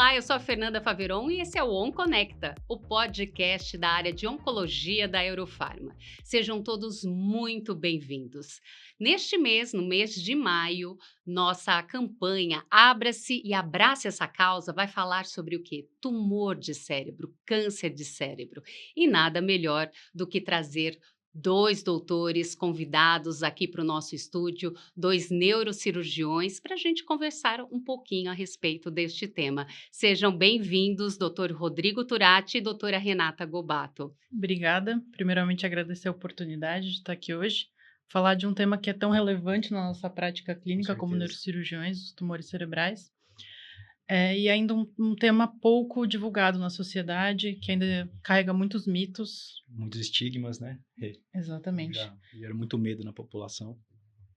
Olá, eu sou a Fernanda Faveron e esse é o OnConecta, o podcast da área de oncologia da Eurofarma. Sejam todos muito bem-vindos. Neste mês, no mês de maio, nossa campanha Abra-se e Abrace essa Causa vai falar sobre o quê? Tumor de cérebro, câncer de cérebro. E nada melhor do que trazer dois doutores convidados aqui para o nosso estúdio, dois neurocirurgiões, para a gente conversar um pouquinho a respeito deste tema. Sejam bem-vindos, doutor Rodrigo Turati e doutora Renata Gobato. Obrigada. Primeiramente, agradecer a oportunidade de estar aqui hoje, falar de um tema que é tão relevante na nossa prática clínica como neurocirurgiões, os tumores cerebrais. E ainda um tema pouco divulgado na sociedade, que ainda carrega muitos mitos. Muitos estigmas, né? Exatamente. Gera muito medo na população.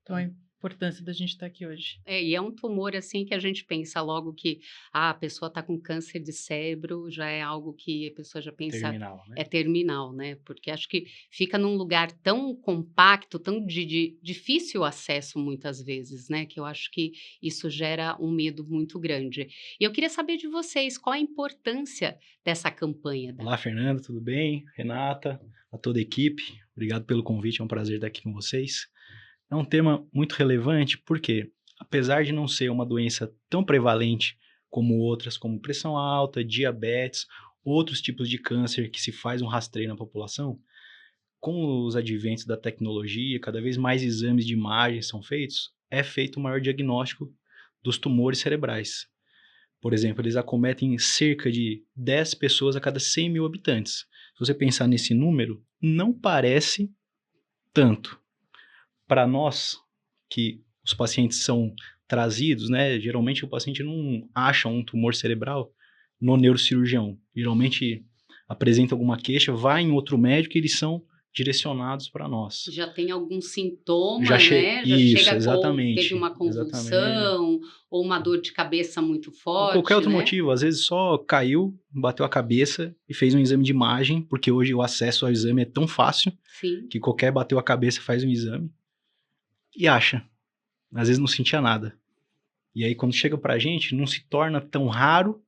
Então, a importância da gente estar aqui hoje. E é um tumor assim que a gente pensa logo que a pessoa está com câncer de cérebro, já é algo que a pessoa já pensa Terminal, né? é terminal, né? Porque acho que fica num lugar tão compacto, tão de difícil acesso muitas vezes, né? Que eu acho que isso gera um medo muito grande. E eu queria saber de vocês, qual a importância dessa campanha? Olá, Fernanda, tudo bem? Renata, a toda a equipe, obrigado pelo convite, é um prazer estar aqui com vocês. É um tema muito relevante porque, apesar de não ser uma doença tão prevalente como outras, como pressão alta, diabetes, outros tipos de câncer que se faz um rastreio na população, com os adventos da tecnologia, cada vez mais exames de imagem são feitos, é feito o maior diagnóstico dos tumores cerebrais. Por exemplo, eles acometem cerca de 10 pessoas a cada 100 mil habitantes. Se você pensar nesse número, não parece tanto. Para nós, que os pacientes são trazidos, né? Geralmente o paciente não acha um tumor cerebral no neurocirurgião. Geralmente apresenta alguma queixa, vai em outro médico e eles são direcionados para nós. Já tem algum sintoma, Já né? Já Isso, chega exatamente. teve uma Exatamente. convulsão ou uma dor de cabeça muito Ou forte, qualquer outro né? motivo, às vezes só caiu, bateu a cabeça e fez um exame de imagem, porque hoje o acesso ao exame é tão fácil Sim. que qualquer bateu a cabeça faz um exame e acha. Às vezes não sentia nada. E aí quando chega pra gente, não se torna tão raro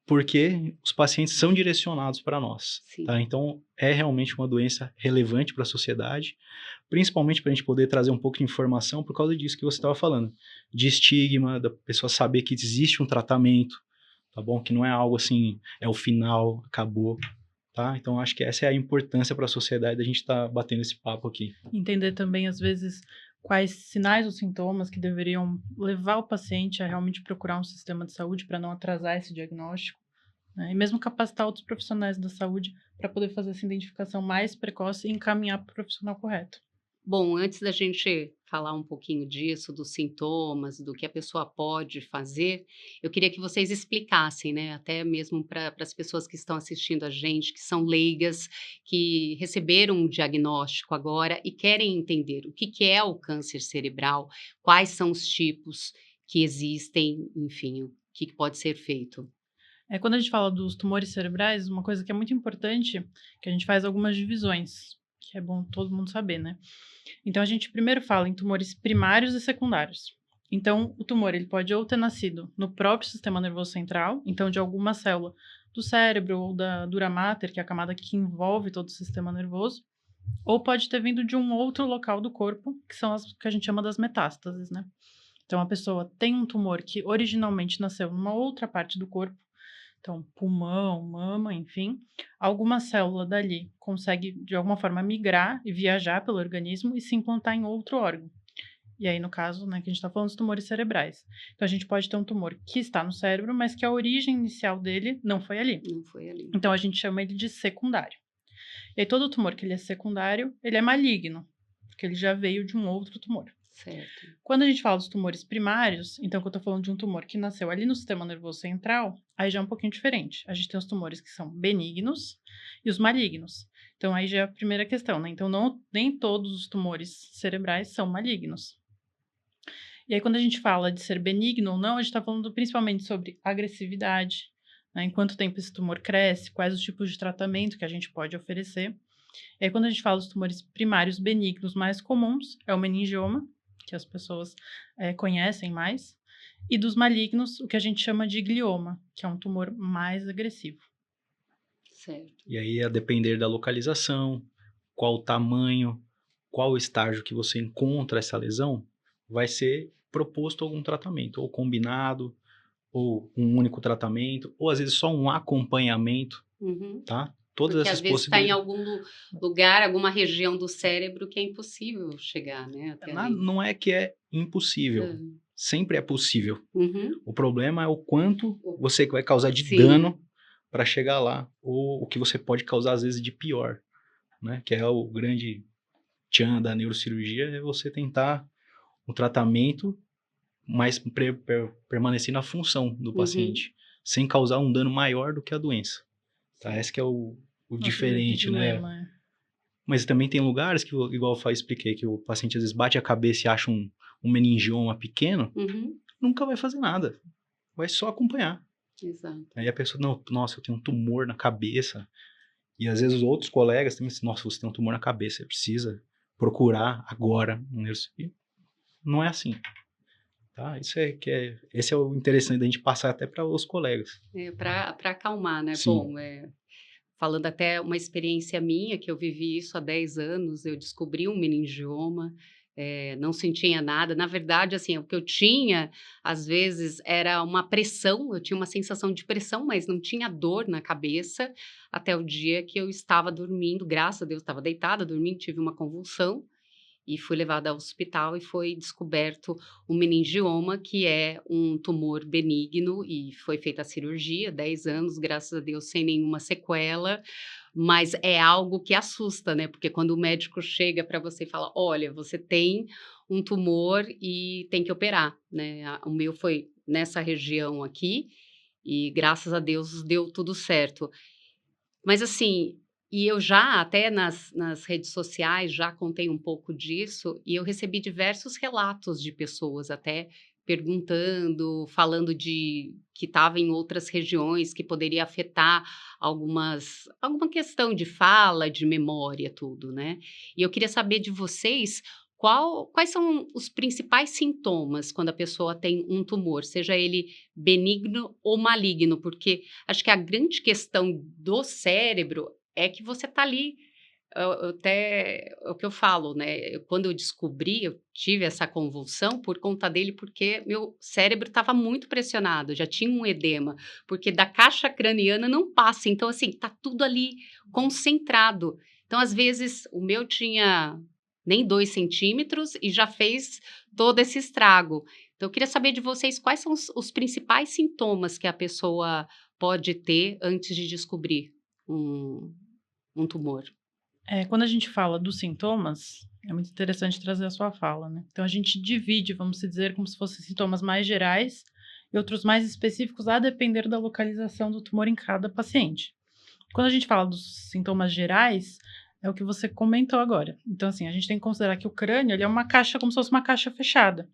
porque os pacientes são direcionados para nós. Tá? Então é realmente uma doença relevante para a sociedade, principalmente para a gente poder trazer um pouco de informação por causa disso que você estava falando, de estigma, da pessoa saber que existe um tratamento, tá bom? Que não é algo assim, é o final, acabou, tá? Então acho que essa é a importância para a sociedade da gente estar batendo esse papo aqui. Entender também, às vezes, quais sinais ou sintomas que deveriam levar o paciente a realmente procurar um sistema de saúde para não atrasar esse diagnóstico, né? E mesmo capacitar outros profissionais da saúde para poder fazer essa identificação mais precoce e encaminhar para o profissional correto. Bom, antes da gente falar um pouquinho disso, dos sintomas, do que a pessoa pode fazer, eu queria que vocês explicassem, né, até mesmo para as pessoas que estão assistindo a gente, que são leigas, que receberam um diagnóstico agora e querem entender o que é o câncer cerebral, quais são os tipos que existem, enfim, o que pode ser feito. Quando a gente fala dos tumores cerebrais, uma coisa que é muito importante, que a gente faz algumas divisões, que é bom todo mundo saber, né? Então, a gente primeiro fala em tumores primários e secundários. Então, o tumor ele pode ou ter nascido no próprio sistema nervoso central, então de alguma célula do cérebro ou da dura mater, que é a camada que envolve todo o sistema nervoso, ou pode ter vindo de um outro local do corpo, que são as que a gente chama das metástases, né? Então, a pessoa tem um tumor que originalmente nasceu numa outra parte do corpo, então pulmão, mama, enfim, alguma célula dali consegue de alguma forma migrar e viajar pelo organismo e se implantar em outro órgão. E aí, no caso, né, que a gente está falando dos tumores cerebrais. Então, a gente pode ter um tumor que está no cérebro, mas que a origem inicial dele não foi ali. Não foi ali. Então, a gente chama ele de secundário. E aí, todo tumor que ele é secundário, ele é maligno, porque ele já veio de um outro tumor. Certo. Quando a gente fala dos tumores primários, então que eu tô falando de um tumor que nasceu ali no sistema nervoso central, aí já é um pouquinho diferente. A gente tem os tumores que são benignos e os malignos. Então aí já é a primeira questão, né? Então nem todos os tumores cerebrais são malignos. E aí quando a gente fala de ser benigno ou não, a gente tá falando principalmente sobre agressividade, né? Em quanto tempo esse tumor cresce, quais os tipos de tratamento que a gente pode oferecer. E aí quando a gente fala dos tumores primários benignos mais comuns, é o meningioma, que as pessoas conhecem mais, e dos malignos, o que a gente chama de glioma, que é um tumor mais agressivo. Certo. E aí, a depender da localização, qual o tamanho, qual o estágio que você encontra essa lesão, vai ser proposto algum tratamento, ou combinado, ou um único tratamento, ou às vezes só um acompanhamento, Uhum. tá? Todas Porque essas às vezes está em possibilidades. algum lugar, alguma região do cérebro que é impossível chegar, né, até ali. Não é que é impossível, Ah, sempre é possível. uhum. O problema é o quanto você vai causar de Sim. dano para chegar lá, ou o que você pode causar às vezes de pior, né? Que é o grande tchan da neurocirurgia, é você tentar um tratamento, mas permanecer na função do Uhum. paciente, sem causar um dano maior do que a doença. Tá? Certo. Esse que é o Nosso diferente, né? dilema, Mas também tem lugares que, igual eu expliquei, que o paciente às vezes bate a cabeça e acha um meningioma pequeno, Uhum. nunca vai fazer nada, vai só acompanhar. Exato. Aí a pessoa, não, nossa, eu tenho um tumor na cabeça. E às vezes os outros colegas também dizem, nossa, você tem um tumor na cabeça, você precisa procurar agora um neurocirurgião. Não é assim. Tá? Esse é o interessante da gente passar até para os colegas. Para acalmar, né? Sim. Bom, falando até uma experiência minha, que eu vivi isso há 10 anos, eu descobri um meningioma, não sentia nada. Na verdade, assim, o que eu tinha, às vezes, era uma pressão, eu tinha uma sensação de pressão, mas não tinha dor na cabeça, até o dia que eu estava dormindo, graças a Deus, estava deitada, dormindo, tive uma convulsão, e fui levada ao hospital e foi descoberto um meningioma, que é um tumor benigno, e foi feita a cirurgia, 10 anos, graças a Deus, sem nenhuma sequela, mas é algo que assusta, né? Porque quando o médico chega para você e fala, olha, você tem um tumor e tem que operar, né? O meu foi nessa região aqui, e graças a Deus deu tudo certo. Mas assim, e eu já até nas redes sociais já contei um pouco disso, e eu recebi diversos relatos de pessoas até perguntando, falando de que estava em outras regiões, que poderia afetar alguma questão de fala, de memória, tudo, né. E eu queria saber de vocês, quais são os principais sintomas quando a pessoa tem um tumor, seja ele benigno ou maligno, porque acho que a grande questão do cérebro é que você está ali, até é o que eu falo, né, quando eu descobri, eu tive essa convulsão por conta dele, porque meu cérebro estava muito pressionado, já tinha um edema, porque da caixa craniana não passa, então assim, está tudo ali concentrado. Então, às vezes, o meu tinha nem 2 centímetros e já fez todo esse estrago. Então eu queria saber de vocês quais são os principais sintomas que a pessoa pode ter antes de descobrir um tumor. Quando a gente fala dos sintomas, é muito interessante trazer a sua fala, né? Então a gente divide, vamos dizer, como se fossem sintomas mais gerais e outros mais específicos, a depender da localização do tumor em cada paciente. Quando a gente fala dos sintomas gerais, é o que você comentou agora. Então, assim, a gente tem que considerar que o crânio ele é uma caixa, como se fosse uma caixa fechada.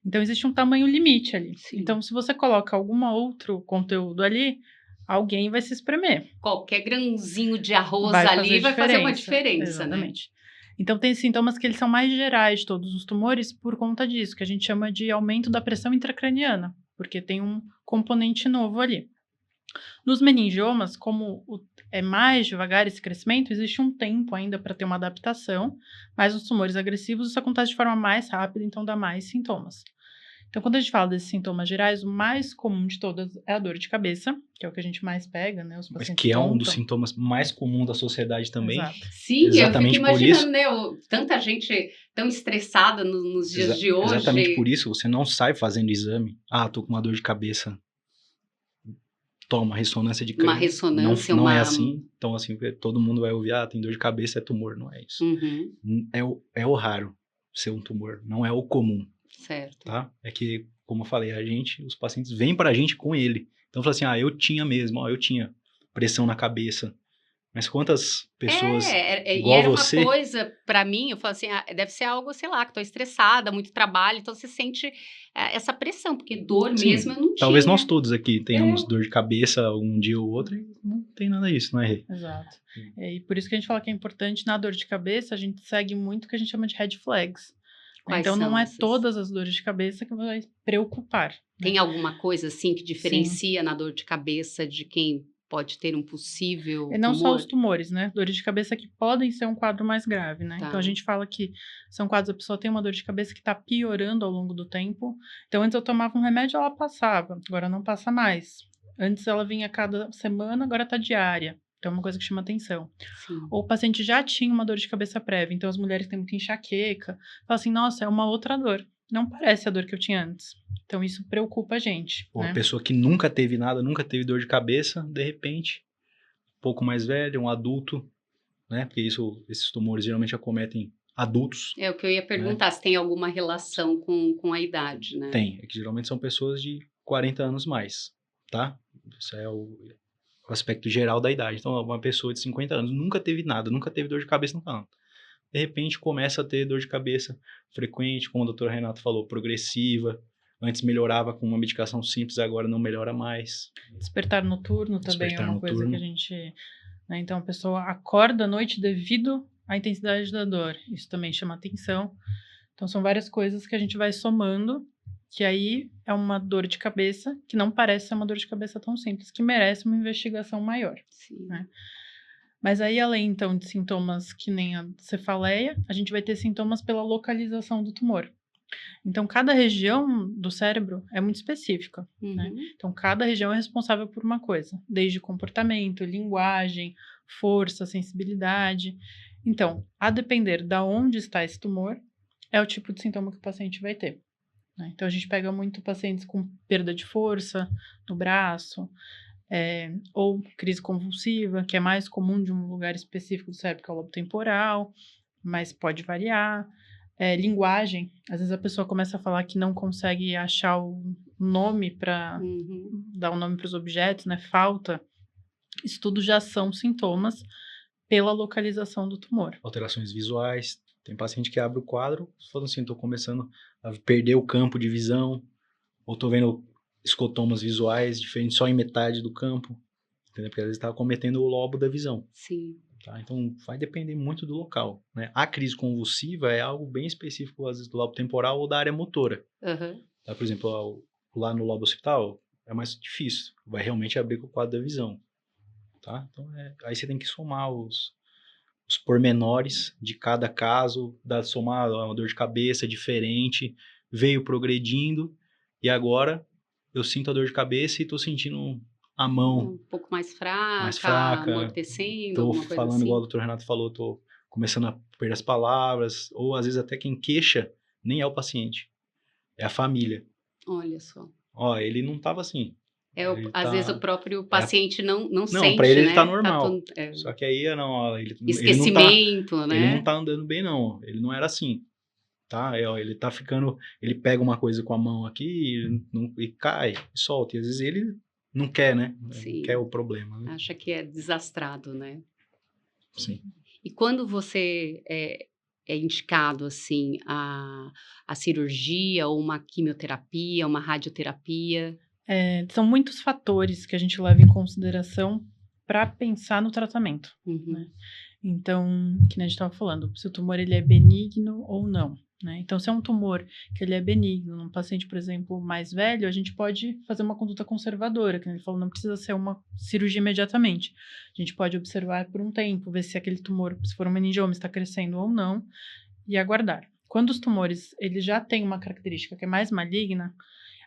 Então, existe um tamanho limite ali. Sim. Então, se você coloca algum outro conteúdo ali, alguém vai se espremer. Qualquer grãozinho de arroz Vai ali vai fazer uma diferença, exatamente. Né? Então, tem sintomas que eles são mais gerais de todos os tumores por conta disso, que a gente chama de aumento da pressão intracraniana, porque tem um componente novo ali. Nos meningiomas, como é mais devagar esse crescimento, existe um tempo ainda para ter uma adaptação, mas nos tumores agressivos isso acontece de forma mais rápida, então dá mais sintomas. Então, quando a gente fala desses sintomas gerais, o mais comum de todas é a dor de cabeça, que é o que a gente mais pega, né? Os Mas pacientes que é um contam. dos sintomas mais comuns da sociedade também. Exato. Sim, Exatamente eu por fico isso. imaginando, né, tanta gente tão estressada nos dias de hoje. Exatamente por isso, você não sai fazendo exame. Ah, tô com uma dor de cabeça. Toma ressonância de crânio. Uma ressonância, não é assim. Então, assim, todo mundo vai ouvir, tem dor de cabeça, é tumor. Não é isso. Uhum. É o raro ser um tumor, não é o comum. Certo. Tá? É que, como eu falei, os pacientes vêm pra gente com ele. Então, fala assim, eu tinha mesmo, eu tinha pressão na cabeça. Mas quantas pessoas igual e era você... uma coisa, pra mim, eu falo assim, deve ser algo, sei lá, que tô estressada, muito trabalho, então você sente essa pressão, porque dor Sim, mesmo eu não tinha. Talvez nós todos aqui tenhamos dor de cabeça um dia ou outro e não tem nada disso, não é, Rê? Exato. E por isso que a gente fala que é importante, na dor de cabeça, a gente segue muito o que a gente chama de red flags. Quais Então, são não é essas? todas as dores de cabeça que vai preocupar. Né? Tem alguma coisa assim que diferencia na dor de cabeça de quem pode ter um possível E não só os tumor? tumores, né? Dores de cabeça que podem ser um quadro mais grave, né? Tá. Então, a gente fala que são quadros, a pessoa tem uma dor de cabeça que está piorando ao longo do tempo. Então, antes eu tomava um remédio, ela passava. Agora não passa mais. Antes ela vinha cada semana, agora está diária. Então, é uma coisa que chama atenção. Sim. Ou o paciente já tinha uma dor de cabeça prévia. Então, as mulheres que têm muita enxaqueca, falam assim, nossa, é uma outra dor. Não parece a dor que eu tinha antes. Então, isso preocupa a gente, Ou né? a pessoa que nunca teve nada, nunca teve dor de cabeça, de repente, um pouco mais velho, um adulto, né? Porque esses tumores geralmente acometem adultos. É o que eu ia perguntar, se tem alguma relação com a idade, né? Tem, é que geralmente são pessoas de 40 anos mais, tá? Isso é o aspecto geral da idade. Então, uma pessoa de 50 anos nunca teve nada, nunca teve dor de cabeça, não falando. De repente, começa a ter dor de cabeça frequente, como o doutor Renato falou, progressiva. Antes melhorava com uma medicação simples, agora não melhora mais. Despertar noturno também Despertar é uma coisa noturno. que a gente... Né? Então, a pessoa acorda à noite devido à intensidade da dor. Isso também chama atenção. Então, são várias coisas que a gente vai somando, que aí é uma dor de cabeça, que não parece ser uma dor de cabeça tão simples, que merece uma investigação maior. Sim. Né? Mas aí, além, então, de sintomas que nem a cefaleia, a gente vai ter sintomas pela localização do tumor. Então, cada região do cérebro é muito específica, né? Uhum. Então, cada região é responsável por uma coisa, desde comportamento, linguagem, força, sensibilidade. Então, a depender de onde está esse tumor, é o tipo de sintoma que o paciente vai ter. Né? Então, a gente pega muito pacientes com perda de força no braço, ou crise convulsiva, que é mais comum de um lugar específico do cérebro, que é o lobo temporal, mas pode variar. Linguagem, às vezes a pessoa começa a falar que não consegue achar o nome para dar o nome para os objetos, né? Falta. Isso tudo já são sintomas pela localização do tumor. Alterações visuais. Tem paciente que abre o quadro, falando assim, estou começando a perder o campo de visão, ou estou vendo escotomas visuais diferentes só em metade do campo, entendeu? Porque às vezes está cometendo o lobo da visão. Sim. Tá? Então, vai depender muito do local, né? A crise convulsiva é algo bem específico, às vezes, do lobo temporal ou da área motora. Uhum. Tá? Por exemplo, lá no lobo occipital é mais difícil. Vai realmente abrir com o quadro da visão. Tá? Então, aí você tem que somar os pormenores de cada caso, somar uma dor de cabeça diferente, veio progredindo, e agora eu sinto a dor de cabeça e estou sentindo a mão Um pouco mais fraca, amortecendo, tô alguma coisa falando assim. igual o doutor Renato falou, tô começando a perder as palavras, ou às vezes até quem queixa nem é o paciente, é a família. Olha só. Ó, ele não tava assim. Às vezes o próprio paciente não sente, Não, pra ele né? tá normal. tudo, Só que aí, não, ó, ele esquecimento, não tá, né? ele não tá andando bem, não. Ele não era assim, tá? Ó, ele tá ficando, ele pega uma coisa com a mão aqui e cai, e solta. E às vezes ele não quer, né? Sim. Não quer o problema, né? Acha que é desastrado, né? Sim. E quando você é indicado, assim, a cirurgia ou uma quimioterapia, uma radioterapia? São muitos fatores que a gente leva em consideração para pensar no tratamento. Uhum. Né? Então, que nem a gente estava falando, se o tumor ele é benigno ou não. Né? Então, se é um tumor que ele é benigno, num paciente, por exemplo, mais velho, a gente pode fazer uma conduta conservadora, que ele falou, não precisa ser uma cirurgia imediatamente. A gente pode observar por um tempo, ver se aquele tumor, se for um meningioma, está crescendo ou não, e aguardar. Quando os tumores eles já têm uma característica que é mais maligna,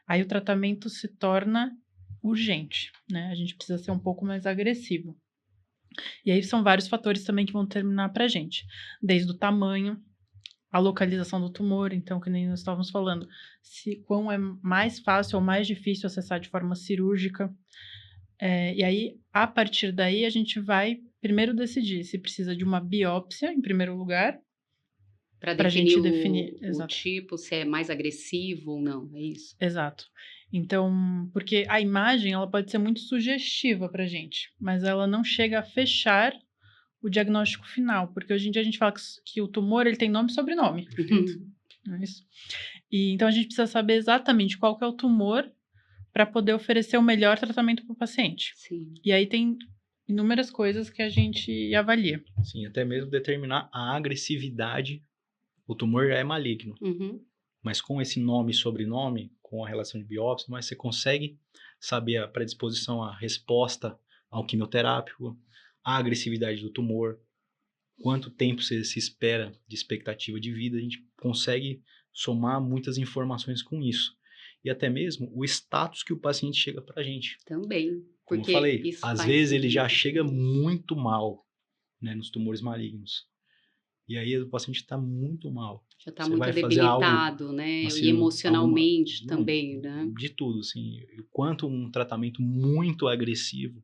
aí o tratamento se torna urgente, né? A gente precisa ser um pouco mais agressivo. E aí são vários fatores também que vão determinar pra gente. Desde o tamanho, a localização do tumor, então, que nem nós estávamos falando, quão é mais fácil ou mais difícil acessar de forma cirúrgica. E aí, a partir daí, a gente vai primeiro decidir se precisa de uma biópsia, em primeiro lugar, para definir o tipo, se é mais agressivo ou não, é isso? Exato. Então, porque a imagem, ela pode ser muito sugestiva pra gente, mas ela não chega a fechar o diagnóstico final, porque hoje em dia a gente fala que o tumor, ele tem nome e sobrenome. Não é isso? E, então, a gente precisa saber exatamente qual que é o tumor para poder oferecer o melhor tratamento para o paciente. Sim. E aí tem inúmeras coisas que a gente avalia. Sim, até mesmo determinar a agressividade o tumor já é maligno. Uhum. Mas com esse nome e sobrenome, com a relação de biópsia, mas você consegue saber a predisposição, a resposta ao quimioterápico, a agressividade do tumor, quanto tempo você se espera de expectativa de vida, a gente consegue somar muitas informações com isso. E até mesmo o status que o paciente chega para a gente. Também. Como eu Porque falei, isso às faz vezes ele já muita chega diferença. muito mal, né, nos tumores malignos. E aí o paciente está muito mal. Já está Você muito vai fazer algo, debilitado, né? uma E cirurgia, emocionalmente não, também, né? de tudo, assim. O quanto um tratamento muito agressivo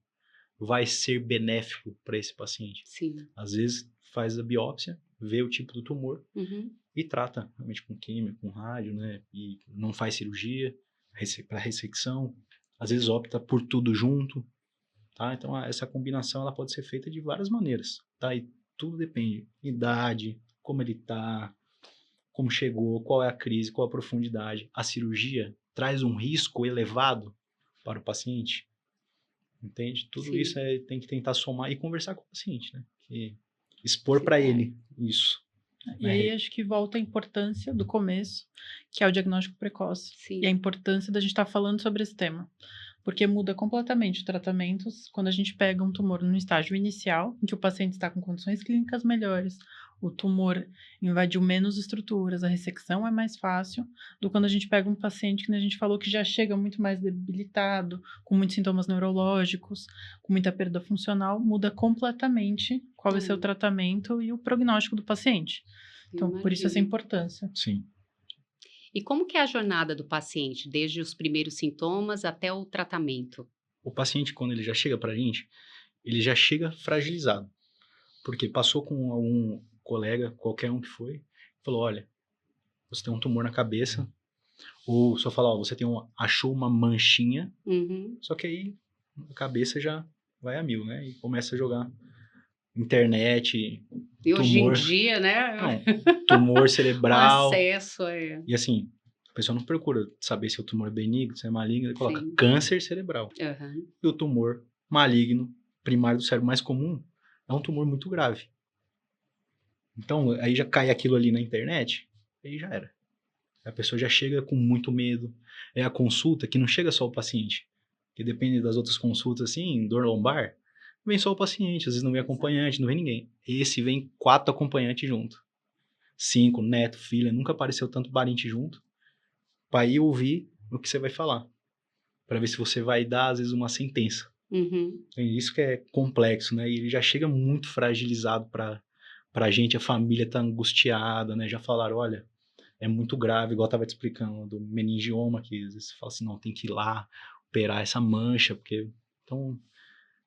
vai ser benéfico para esse paciente. Sim. Às vezes faz a biópsia, vê o tipo do tumor Uhum. e trata realmente com químio, com rádio, né? E não faz cirurgia para ressecção. Às vezes opta por tudo junto, tá? Então essa combinação ela pode ser feita de várias maneiras, tá? E tudo depende, idade, como ele tá, como chegou, qual é a crise, qual a profundidade. A cirurgia traz um risco elevado para o paciente, entende? Tudo Sim. isso tem que tentar somar e conversar com o paciente, né? Que expor Sim, para é. ele isso. E aí acho que volta a importância do começo, que é o diagnóstico precoce. Sim. E a importância da gente estar falando sobre esse tema. Porque muda completamente o tratamento quando a gente pega um tumor no estágio inicial, em que o paciente está com condições clínicas melhores, o tumor invadiu menos estruturas, a ressecção é mais fácil, do que quando a gente pega um paciente que a gente falou que já chega muito mais debilitado, com muitos sintomas neurológicos, com muita perda funcional, muda completamente qual vai ser o tratamento e o prognóstico do paciente. Então, por isso essa Imagino. importância. Sim. E como que é a jornada do paciente, desde os primeiros sintomas até o tratamento? O paciente, quando ele já chega pra gente, ele já chega fragilizado. Porque passou com algum colega, qualquer um que foi, falou, olha, você tem um tumor na cabeça, ou só falar, ó, você achou uma manchinha, Uhum. só que aí a cabeça já vai a mil, né? E começa a jogar internet, E hoje em tumor, dia, né? não, tumor O cerebral. acesso é. E assim, a pessoa não procura saber se o tumor é benigno, se é maligno, ele coloca Sim. câncer cerebral. Aham. E o tumor maligno, primário do cérebro mais comum, é um tumor muito grave. Então, aí já cai aquilo ali na internet, aí já era. A pessoa já chega com muito medo. É a consulta que não chega só o paciente. Que depende das outras consultas, assim, dor lombar, vem só o paciente, às vezes não vem acompanhante, não vem ninguém. Esse vem 4 acompanhantes junto. 5, neto, filha, nunca apareceu tanto parente junto. Para ir ouvir o que você vai falar. Para ver se você vai dar, às vezes, uma sentença. Uhum. E isso que é complexo, né? E ele já chega muito fragilizado pra gente, a família tá angustiada, né? Já falaram, olha, é muito grave, igual eu tava te explicando, do meningioma, que às vezes você fala assim, não, tem que ir lá operar essa mancha, porque... Então,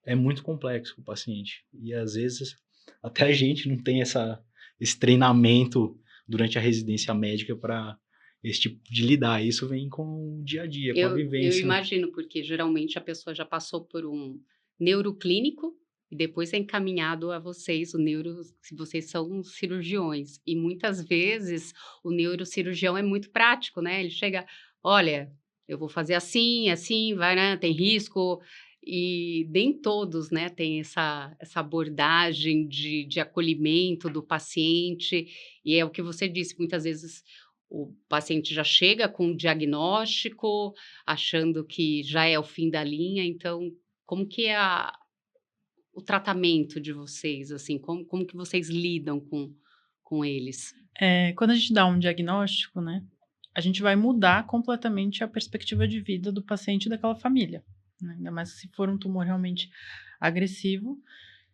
é muito complexo o paciente. E às vezes, até a gente não tem esse treinamento durante a residência médica para esse tipo de lidar. Isso vem com o dia a dia, com a Eu vivência. imagino, porque geralmente a pessoa já passou por um neuroclínico e depois é encaminhado a vocês, se vocês são cirurgiões. E muitas vezes o neurocirurgião é muito prático, né? Ele chega, olha, eu vou fazer assim, assim, vai, né? Tem risco. E nem todos, né, têm essa abordagem de acolhimento do paciente. E é o que você disse, muitas vezes o paciente já chega com um diagnóstico, achando que já é o fim da linha. Então, como que é o tratamento de vocês, assim? Como que vocês lidam com eles? Quando a gente dá um diagnóstico, né, a gente vai mudar completamente a perspectiva de vida do paciente e daquela família, né? Ainda mais se for um tumor realmente agressivo.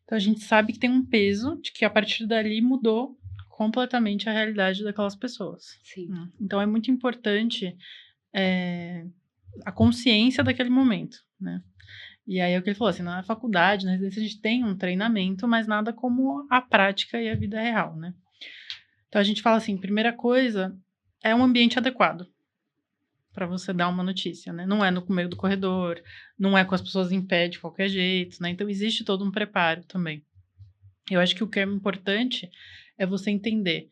Então, a gente sabe que tem um peso de que a partir dali mudou completamente a realidade daquelas pessoas. Sim. Né? Então, é muito importante a consciência daquele momento, né? E aí é o que ele falou, assim, na faculdade, na residência, a gente tem um treinamento, mas nada como a prática e a vida real, né? Então, a gente fala assim, primeira coisa, é um ambiente adequado para você dar uma notícia, né? Não é no meio do corredor, não é com as pessoas em pé de qualquer jeito, né? Então, existe todo um preparo também. Eu acho que o que é importante é você entender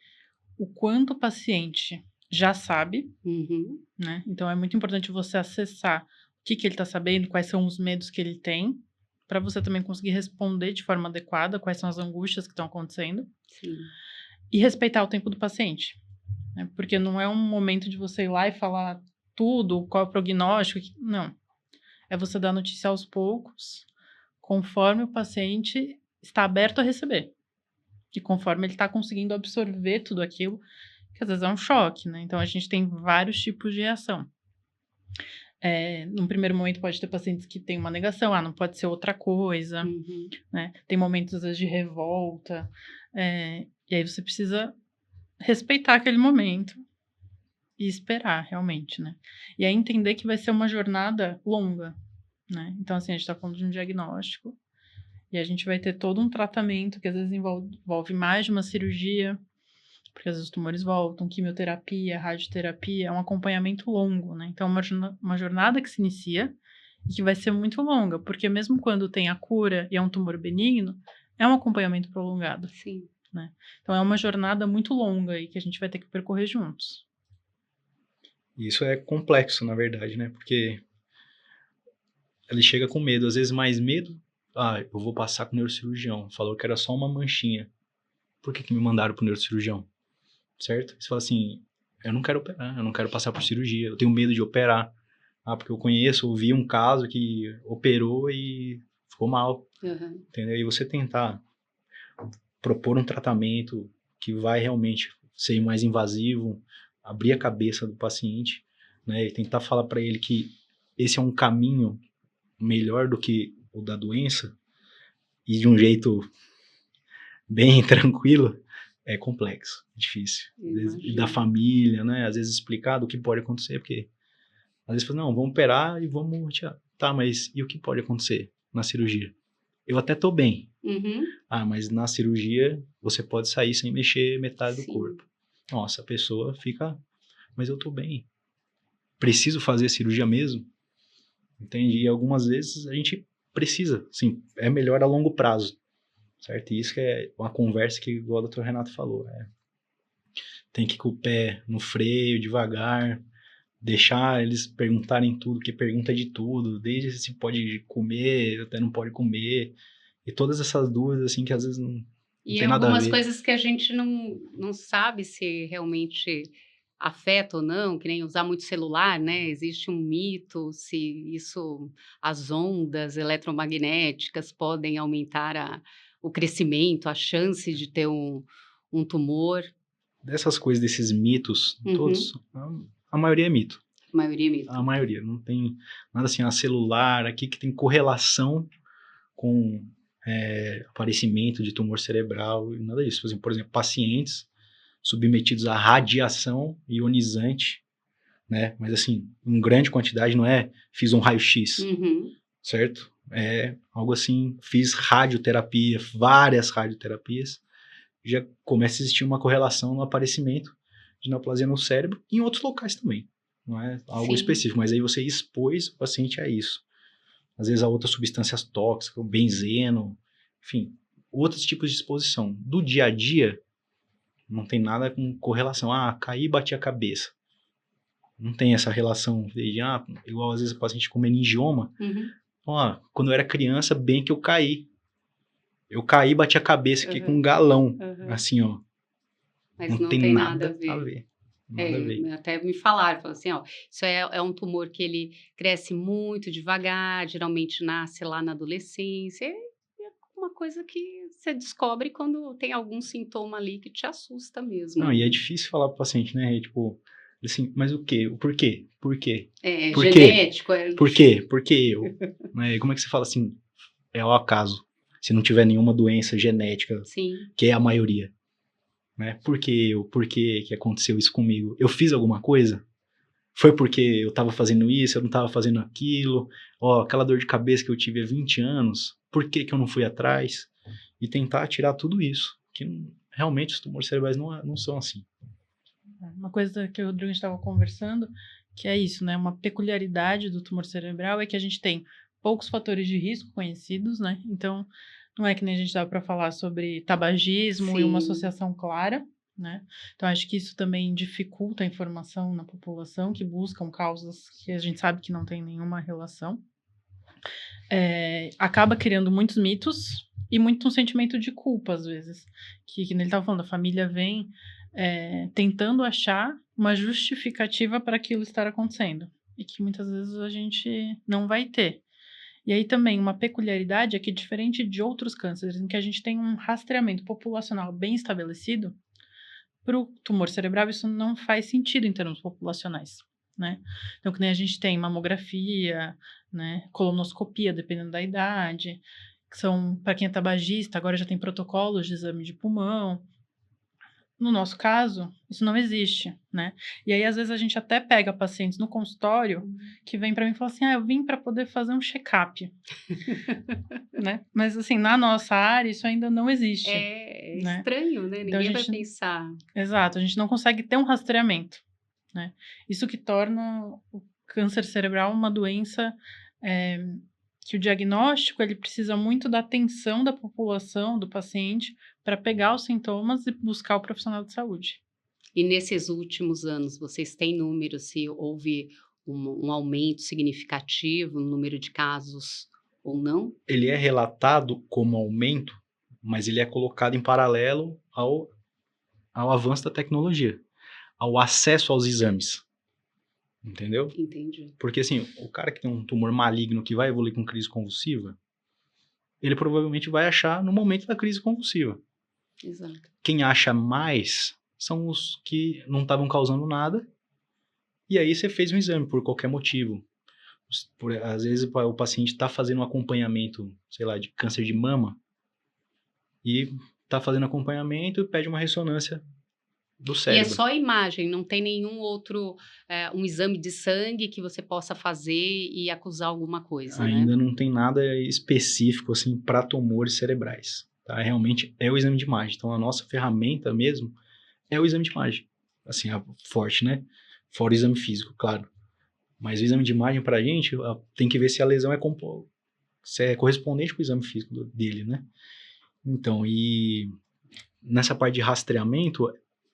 o quanto o paciente já sabe, Uhum. né? Então, é muito importante você acessar o que ele está sabendo, quais são os medos que ele tem, para você também conseguir responder de forma adequada quais são as angústias que estão acontecendo. Sim. E respeitar o tempo do paciente. né? Porque não é um momento de você ir lá e falar tudo, qual é o prognóstico, não. É você dar notícia aos poucos, conforme o paciente está aberto a receber. E conforme ele está conseguindo absorver tudo aquilo, que às vezes é um choque, né? Então, a gente tem vários tipos de reação. Num primeiro momento, pode ter pacientes que têm uma negação, não pode ser outra coisa, né? Tem momentos, às vezes, de revolta, e aí você precisa respeitar aquele momento e esperar, realmente, né? E aí entender que vai ser uma jornada longa, né? Então, assim, a gente está falando de um diagnóstico e a gente vai ter todo um tratamento que, às vezes, envolve mais de uma cirurgia, porque às vezes os tumores voltam, quimioterapia, radioterapia, é um acompanhamento longo, né? Então, é uma jornada que se inicia e que vai ser muito longa, porque mesmo quando tem a cura e é um tumor benigno, é um acompanhamento prolongado. Sim. Né? Então, é uma jornada muito longa aí que a gente vai ter que percorrer juntos. Isso é complexo, na verdade, né? Porque ele chega com medo, às vezes mais medo. Eu vou passar com o neurocirurgião. Falou que era só uma manchinha. Por que me mandaram pro neurocirurgião? Certo? Você fala assim, eu não quero operar, eu não quero passar por cirurgia, eu tenho medo de operar. Porque eu ouvi um caso que operou e ficou mal. Entendeu? E você tentar propor um tratamento que vai realmente ser mais invasivo, abrir a cabeça do paciente, né? E tentar falar para ele que esse é um caminho melhor do que o da doença e de um jeito bem tranquilo, é complexo, difícil. E da família, né? Às vezes explicar do que pode acontecer, porque às vezes fala, não, vamos operar e vamos retirar. Tá, mas e o que pode acontecer na cirurgia? Eu até tô bem. Mas na cirurgia você pode sair sem mexer metade do corpo. Nossa, a pessoa fica, mas eu tô bem. Preciso fazer cirurgia mesmo? Entende? E algumas vezes a gente precisa, sim, é melhor a longo prazo, certo? E isso que é uma conversa que igual o Dr. Renato falou, tem que ir com o pé no freio, devagar, deixar eles perguntarem tudo, que pergunta de tudo, desde se pode comer, até não pode comer, e todas essas dúvidas, assim, que às vezes não tem nada a ver. E algumas coisas que a gente não sabe se realmente afeta ou não, que nem usar muito celular, né? Existe um mito se isso, as ondas eletromagnéticas podem aumentar o crescimento, a chance de ter um tumor. Dessas coisas, desses mitos, todos, a maioria é mito. A maioria é mito. A maioria, não tem nada assim, a celular aqui que tem correlação com aparecimento de tumor cerebral e nada disso. Por exemplo, pacientes submetidos à radiação ionizante, né? Mas assim, em grande quantidade, não é fiz um raio-x, certo? É algo assim, fiz radioterapia, várias radioterapias, já começa a existir uma correlação no aparecimento de neoplasia no cérebro e em outros locais também. Não é algo específico, mas aí você expôs o paciente a isso. Às vezes a outras substâncias tóxicas, o benzeno, enfim, outros tipos de exposição. Do dia a dia, não tem nada com correlação. Caí e bati a cabeça. Não tem essa relação de, igual às vezes o paciente com meningioma. Quando eu era criança, bem que eu caí. Eu caí e bati a cabeça aqui com um galão. Assim, ó. Mas não tem nada a ver. Nada a ver. Até me falaram assim, isso é um tumor que ele cresce muito devagar, geralmente nasce lá na adolescência, é uma coisa que você descobre quando tem algum sintoma ali que te assusta mesmo. Não, e é difícil falar pro paciente, né, tipo, assim, mas o quê? Por quê? Por quê? Por genético. Por quê? Por que eu? Né? Como é que você fala assim, é ao acaso, se não tiver nenhuma doença genética, que é a maioria? Né? Por que eu? Por que aconteceu isso comigo? Eu fiz alguma coisa? Foi porque eu estava fazendo isso, eu não estava fazendo aquilo? Aquela dor de cabeça que eu tive há 20 anos, por que eu não fui atrás? E tentar tirar tudo isso, que realmente os tumores cerebrais não são assim. Uma coisa que o Rodrigo estava conversando, que é isso, né? Uma peculiaridade do tumor cerebral é que a gente tem poucos fatores de risco conhecidos, né? Então, não é que nem a gente dava para falar sobre tabagismo e uma associação clara, né? Então, acho que isso também dificulta a informação na população que buscam causas que a gente sabe que não tem nenhuma relação. Acaba criando muitos mitos e muito um sentimento de culpa, às vezes. Que nem ele estava falando, a família vem, tentando achar uma justificativa para aquilo estar acontecendo. E que muitas vezes a gente não vai ter. E aí também uma peculiaridade é que, diferente de outros cânceres, em que a gente tem um rastreamento populacional bem estabelecido, para o tumor cerebral isso não faz sentido em termos populacionais, né? Então, que nem a gente tem mamografia, né, colonoscopia, dependendo da idade, que são, para quem é tabagista, agora já tem protocolos de exame de pulmão. No nosso caso, isso não existe, né? E aí, às vezes, a gente até pega pacientes no consultório que vêm para mim e falam assim, eu vim para poder fazer um check-up, né? Mas, assim, na nossa área, isso ainda não existe, É né? estranho, né? Então, a Ninguém vai gente... pensar. Exato, a gente não consegue ter um rastreamento, né? Isso que torna o câncer cerebral uma doença que o diagnóstico ele precisa muito da atenção da população, do paciente, para pegar os sintomas e buscar o profissional de saúde. E nesses últimos anos, vocês têm números se houve um aumento significativo no número de casos ou não? Ele é relatado como aumento, mas ele é colocado em paralelo ao avanço da tecnologia, ao acesso aos exames. Entendeu? Entendi. Porque, assim, o cara que tem um tumor maligno que vai evoluir com crise convulsiva, ele provavelmente vai achar no momento da crise convulsiva. Exato. Quem acha mais são os que não estavam causando nada, e aí você fez um exame por qualquer motivo. Às vezes o paciente está fazendo um acompanhamento, sei lá, de câncer de mama, e está fazendo acompanhamento e pede uma ressonância do E é cérebro. só imagem, não tem nenhum outro, um exame de sangue que você possa fazer e acusar alguma coisa, né? Ainda não tem nada específico assim para tumores cerebrais, tá? Realmente é o exame de imagem. Então a nossa ferramenta mesmo é o exame de imagem. Assim, forte, né? Fora o exame físico, claro. Mas o exame de imagem pra gente tem que ver se a lesão se é correspondente com o exame físico dele, né? Então, e nessa parte de rastreamento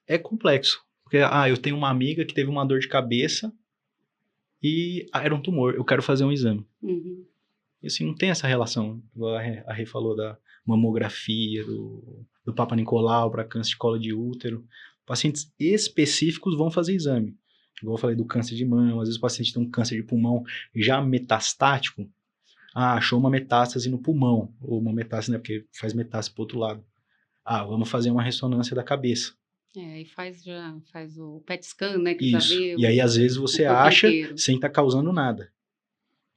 é complexo. Porque, eu tenho uma amiga que teve uma dor de cabeça e era um tumor, eu quero fazer um exame. Uhum. E assim, não tem essa relação, igual a Rê falou da mamografia, do Papa Nicolau para câncer de colo de útero. Pacientes específicos vão fazer exame. Igual eu falei do câncer de mama, às vezes o paciente tem um câncer de pulmão já metastático. Achou uma metástase no pulmão, ou uma metástase, né, porque faz metástase pro outro lado. Vamos fazer uma ressonância da cabeça. E faz o PET scan, né, que já Isso. vê E aí, às vezes, você corpo acha inteiro. sem estar causando nada.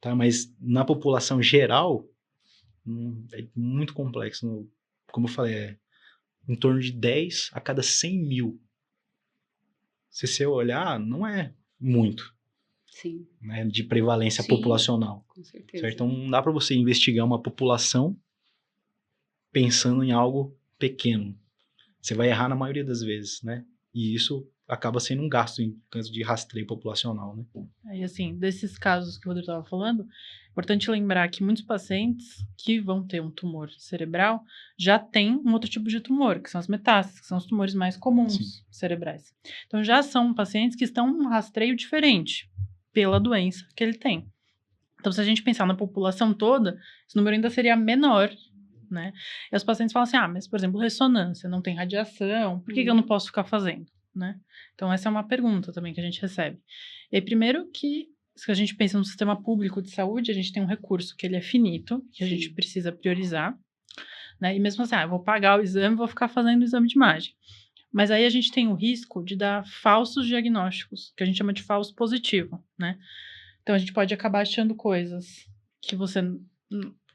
Tá? Mas na população geral, é muito complexo. Como eu falei, é em torno de 10 a cada 100 mil. Se você olhar, não é muito, Sim, né, de prevalência Sim. populacional. com certeza. Certo? Então, não dá para você investigar uma população pensando em algo pequeno. Você vai errar na maioria das vezes, né? E isso acaba sendo um gasto em caso de rastreio populacional, né? E assim, desses casos que o Rodrigo estava falando, é importante lembrar que muitos pacientes que vão ter um tumor cerebral já têm um outro tipo de tumor, que são as metástases, que são os tumores mais comuns Sim. cerebrais. Então, já são pacientes que estão em um rastreio diferente pela doença que ele tem. Então, se a gente pensar na população toda, esse número ainda seria menor, né? E os pacientes falam assim, mas, por exemplo, ressonância, não tem radiação, por que eu não posso ficar fazendo, né? Então, essa é uma pergunta também que a gente recebe. E aí, primeiro que, se a gente pensa no sistema público de saúde, a gente tem um recurso que ele é finito, que a Sim. gente precisa priorizar, né? E mesmo assim, eu vou pagar o exame, vou ficar fazendo o exame de imagem. Mas aí a gente tem o risco de dar falsos diagnósticos, que a gente chama de falso positivo, né? Então, a gente pode acabar achando coisas que você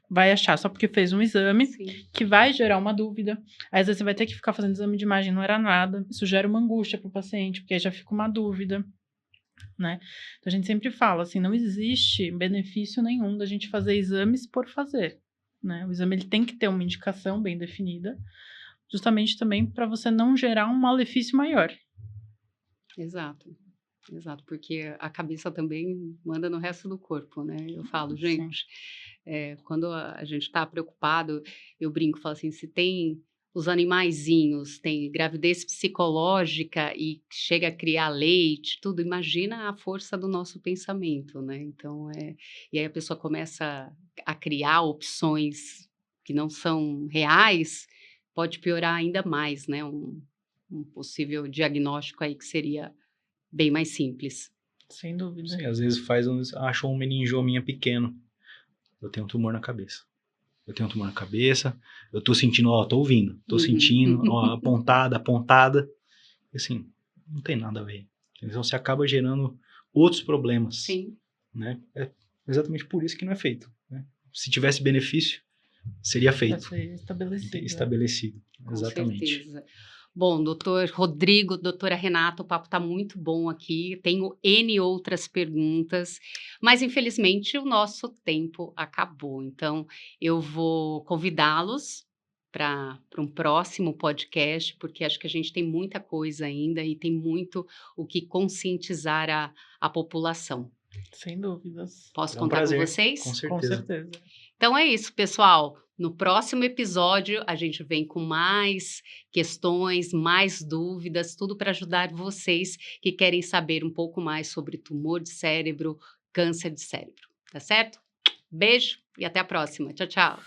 vai achar só porque fez um exame, Sim. que vai gerar uma dúvida. Aí, às vezes, você vai ter que ficar fazendo exame de imagem, não era nada. Isso gera uma angústia para o paciente, porque aí já fica uma dúvida, né? Então, a gente sempre fala, assim, não existe benefício nenhum da gente fazer exames por fazer, né? O exame, ele tem que ter uma indicação bem definida, justamente também para você não gerar um malefício maior. Exato, porque a cabeça também manda no resto do corpo, né? Eu falo, Sim. gente, quando a gente está preocupado, eu brinco, falo assim, se tem os animaizinhos, tem gravidez psicológica e chega a criar leite, tudo, imagina a força do nosso pensamento, né? Então, e aí a pessoa começa a criar opções que não são reais, pode piorar ainda mais, né? um possível diagnóstico aí que seria bem mais simples. Sem dúvida. Sim, às vezes acham um meningiominha pequeno. Eu tenho um tumor na cabeça. Eu tô sentindo, tô ouvindo, tô sentindo, apontada. E assim, não tem nada a ver. Então você acaba gerando outros problemas. Sim. Né? É exatamente por isso que não é feito. Né? Se tivesse benefício, seria feito. Vai ser estabelecido. Estabelecido, exatamente. Com certeza. Bom, doutor Rodrigo, doutora Renata, o papo está muito bom aqui. Tenho N outras perguntas, mas infelizmente o nosso tempo acabou. Então, eu vou convidá-los para um próximo podcast, porque acho que a gente tem muita coisa ainda e tem muito o que conscientizar a população. Sem dúvidas. Posso É um contar prazer, com vocês? Com Com certeza. certeza. Então é isso, pessoal. No próximo episódio, a gente vem com mais questões, mais dúvidas, tudo para ajudar vocês que querem saber um pouco mais sobre tumor de cérebro, câncer de cérebro. Tá certo? Beijo e até a próxima. Tchau, tchau.